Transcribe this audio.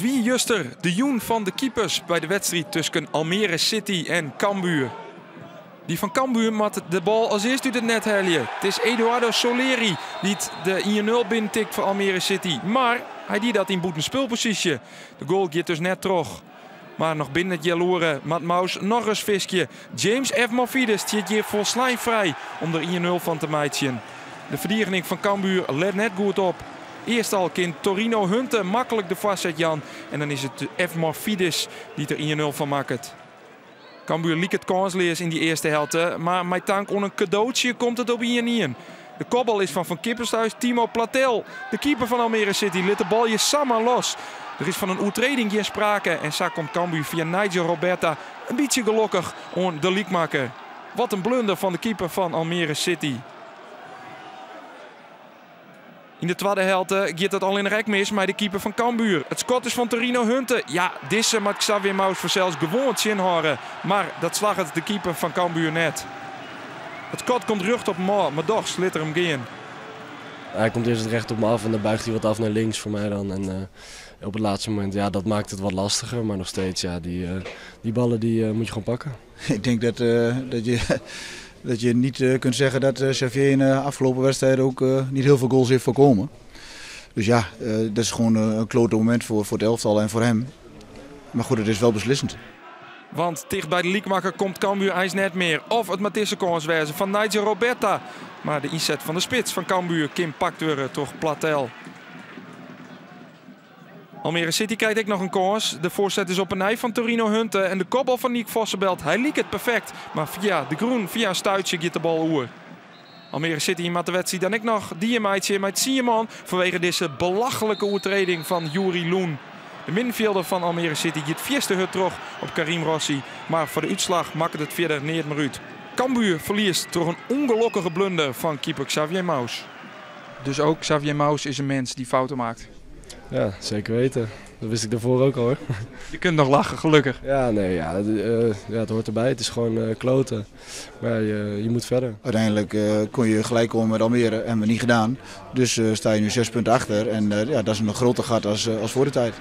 Het wie juster de joen van de keepers bij de wedstrijd tussen Almere City en Cambuur. Die van Cambuur moet de bal als eerst uit het net halen. Het is Eduardo Soleri die de 1-0 binnentikt voor Almere City. Maar hij die dat in boetenspulpositie. De goal gaat dus net terug. Maar nog binnen het jaloeren maakt Maus nog eens visje. James F. Morfides zit hier volslijn vrij om er 1-0 van te maken. De verdediging van Cambuur let net goed op. Eerst al kind Torino Hunte makkelijk de vastzet Jan. En dan is het F. Morfides die er 1-0 van maakt. Cambuur liep het kansleers in die eerste helft. Maar met dank aan een cadeautje komt het op 1-1. De kopbal is van Kippershuis. Timo Platel, de keeper van Almere City, liet de bal je samen los. Er is van een oertreding geen sprake. En zo komt Cambuur via Nigel Roberta een beetje gelukkig aan de liekmaker. Wat een blunder van de keeper van Almere City. In de tweede helft gaat het al in rek mis met de keeper van Cambuur. Het schot is van Torino Hunte. Ja, deze moet Xavier Maus voor zelfs gewoon inhouden. Maar dat slag het de keeper van Cambuur net. Het schot komt terug op Ma, maar toch slit er hem geen. Hij komt eerst recht op me af en dan buigt hij wat af naar links voor mij dan. En op het laatste moment, ja, dat maakt het wat lastiger. Maar nog steeds, ja, die ballen die moet je gewoon pakken. Ik denk dat je niet kunt zeggen dat Xavier in de afgelopen wedstrijden ook niet heel veel goals heeft voorkomen. Dus ja, dat is gewoon een klote moment voor het elftal en voor hem. Maar goed, het is wel beslissend. Want dicht bij de liekmaker komt Cambuur ijs net meer. Of het Matisse kans wezen van Nigel Roberta. Maar de inzet van de spits van Cambuur, Kim pakt weer toch Platel. Almere City krijgt ook nog een kans. De voorzet is op een ei van Torino Hunte. En de kopbal van Nick Vossenbelt. Hij liep het perfect. Maar via de groen, via een stuitje, gaat de bal oer. Almere City maakt de wedstrijd dan ook nog die meidje met Sieman. Vanwege deze belachelijke oertreding van Juri Loen. De middenvelder van Almere City gaat vierste hut terug op Karim Rossi. Maar voor de uitslag maakt het verder niet meer uit. Cambuur verliest door een ongelukkige blunder van keeper Xavier Maus. Dus ook Xavier Maus is een mens die fouten maakt. Ja, zeker weten. Dat wist ik daarvoor ook al hoor. Je kunt nog lachen, gelukkig. Ja, nee, ja, het hoort erbij. Het is gewoon kloten. Maar je moet verder. Uiteindelijk kon je gelijk komen met Almere en hebben we niet gedaan. Dus sta je nu 6 punten achter en ja, dat is een groter gat als voor de tijd.